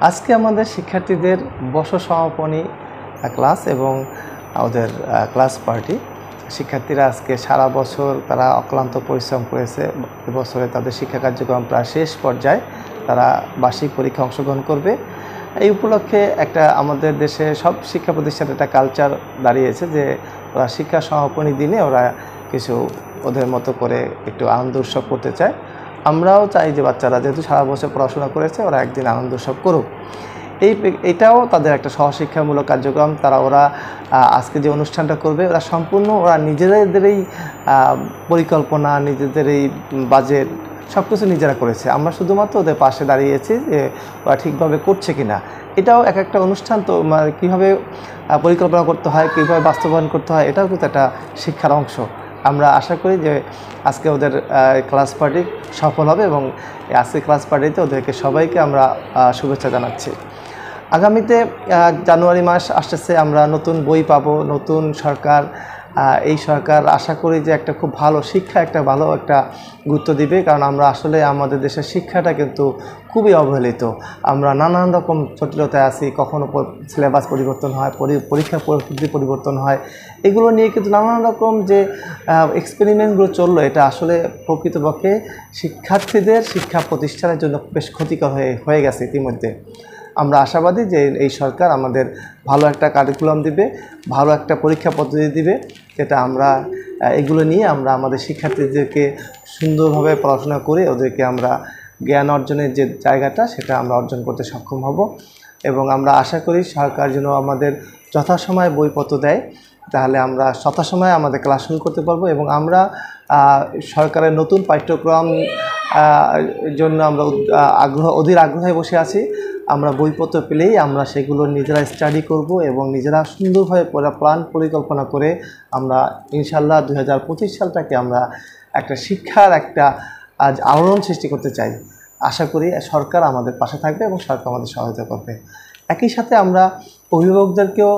আজকে আমাদের শিক্ষার্থীদের বর্ষ সমাপনী ক্লাস এবং ওদের ক্লাস পার্টি। শিক্ষার্থীরা আজকে সারা বছর তারা অক্লান্ত পরিশ্রম করেছে। এবছরে তাদের শিক্ষা কার্যক্রম প্রায় শেষ পর্যায়ে, তারা বার্ষিক পরীক্ষা অংশগ্রহণ করবে। এই উপলক্ষে একটা আমাদের দেশে সব শিক্ষা প্রতিষ্ঠানে একটা কালচার দাঁড়িয়েছে যে ওরা শিক্ষা সমাপনী দিনে ওরা কিছু ওদের মতো করে একটু আনন্দ উৎসব করতে চায়। আমরাও চাই যে বাচ্চারা যেহেতু সারা বছর পড়াশোনা করেছে ওরা একদিন আনন্দ উৎসব করুক। এটাও তাদের একটা সহশিক্ষামূলক কার্যক্রম। ওরা আজকে যে অনুষ্ঠানটা করবে ওরা সম্পূর্ণ ওরা নিজেদেরই পরিকল্পনা, নিজেদেরই বাজেট সব কিছু নিজেরা করেছে। আমরা শুধুমাত্র ওদের পাশে দাঁড়িয়েছি যে ওরা ঠিকভাবে করছে কিনা। এটাও এক একটা অনুষ্ঠান, তো কীভাবে পরিকল্পনা করতে হয়, কীভাবে বাস্তবায়ন করতে হয়, এটাও কিন্তু একটা শিক্ষার অংশ। আমরা আশা করি যে আজকে ওদের ক্লাস পার্টি সফল হবে এবং আজকে ক্লাস পার্টিতে ওদেরকে সবাইকে আমরা শুভেচ্ছা জানাচ্ছি। আগামীতে জানুয়ারি মাস আসতেছে, আমরা নতুন বই পাবো, নতুন সরকার। এই সরকার আশা করি যে একটা খুব ভালো শিক্ষা, একটা ভালো একটা গুরুত্ব দিবে, কারণ আমরা আসলে আমাদের দেশের শিক্ষাটা কিন্তু খুবই অবহেলিত। আমরা নানান রকম জটিলতায় আছি, কখনো সিলেবাস পরিবর্তন হয়, পরীক্ষার পদ্ধতি পরিবর্তন হয়, এগুলো নিয়ে কিন্তু নানান রকম যে এক্সপেরিমেন্টগুলো চললো, এটা আসলে প্রকৃতপক্ষে শিক্ষার্থীদের শিক্ষা প্রতিষ্ঠানের জন্য বেশ ক্ষতিকর হয়ে গেছে ইতিমধ্যে। আমরা আশাবাদী যে এই সরকার আমাদের ভালো একটা কারিকুলাম দিবে, ভালো একটা পরীক্ষা পদ্ধতি দিবে, যেটা আমরা এগুলো নিয়ে আমরা আমাদের শিক্ষার্থীদেরকে সুন্দরভাবে পড়াশোনা করে ওদেরকে আমরা জ্ঞান অর্জনের যে জায়গাটা সেটা আমরা অর্জন করতে সক্ষম হব। এবং আমরা আশা করি সরকার যেন আমাদের যথাসময়ে বইপত্র দেয়, তাহলে আমরা যথাসময়ে আমাদের ক্লাস শুরু করতে পারবো। এবং আমরা সরকারের নতুন পাঠ্যক্রম জন্য আমরা অধীর আগ্রহে বসে আছি। আমরা বইপত্র পেলেই আমরা সেগুলো নিজেরা স্টাডি করব এবং নিজেরা সুন্দরভাবে প্ল্যান পরিকল্পনা করে আমরা ইনশাল্লাহ 2025 সালটাকে আমরা একটা শিক্ষার একটা আলোড়ন সৃষ্টি করতে চাই। আশা করি সরকার আমাদের পাশে থাকবে এবং সরকার আমাদের সহায়তা করবে। একই সাথে আমরা অভিভাবকদেরকেও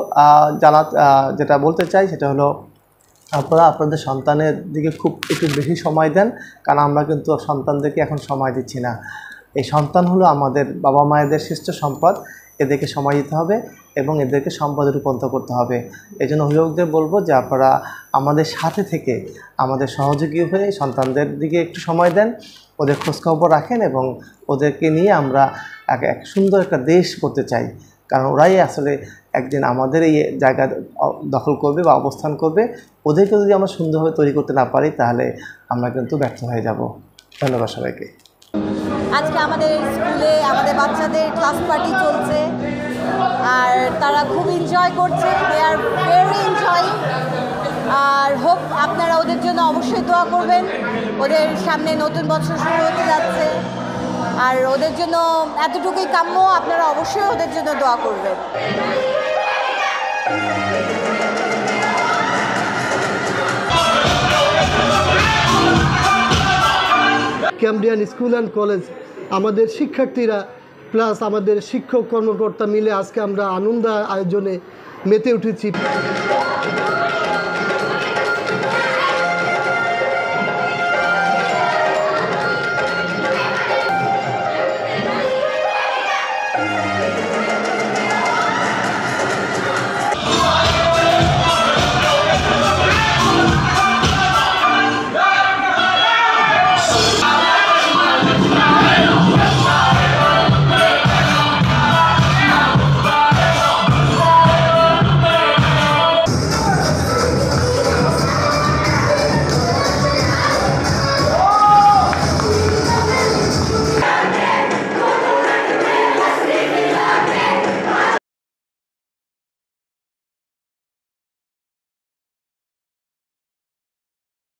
যেটা বলতে চাই সেটা হলো, আপনারা আপনাদের সন্তানের দিকে খুব একটু বেশি সময় দেন, কারণ আমরা কিন্তু সন্তানদেরকে এখন সময় দিচ্ছি না। এই সন্তান হলো আমাদের বাবা মায়েদের শ্রেষ্ঠ সম্পদ, এদেরকে সময় দিতে হবে এবং এদেরকে সম্পদে রূপান্তর করতে হবে। এই জন্য অভিভাবকদের বলবো যে আপনারা আমাদের সাথে থেকে আমাদের সহযোগী হয়ে সন্তানদের দিকে একটু সময় দেন, ওদের খোঁজখবর রাখেন এবং ওদেরকে নিয়ে আমরা এক সুন্দর একটা দেশ করতে চাই। কারণ ওরাই আসলে একদিন আমাদের এই জায়গা দখল করবে বা অবস্থান করবে। ওদেরকে যদি আমরা সুন্দরভাবে তৈরি করতে না পারি তাহলে আমরা কিন্তু ব্যর্থ হয়ে যাব। ধন্যবাদ সবাইকে। আজকে আমাদের স্কুলে আমাদের বাচ্চাদের ক্লাস পার্টি চলছে আর তারা খুব এনজয় করছে, দে আর ভেরি এনজয়িং। আর হোপ আপনারা ওদের জন্য অবশ্যই দোয়া করবেন। ওদের সামনে নতুন বছর শুরু হতে যাচ্ছে আর ওদের জন্য এতটুকুই কাম্য, আপনারা অবশ্যই ওদের জন্য দোয়া করবেন। ক্যামব্রিয়ান স্কুল অ্যান্ড কলেজ আমাদের শিক্ষার্থীরা প্লাস আমাদের শিক্ষক কর্মকর্তা মিলে আজকে আমরা আনন্দ আয়োজনে মেতে উঠেছি।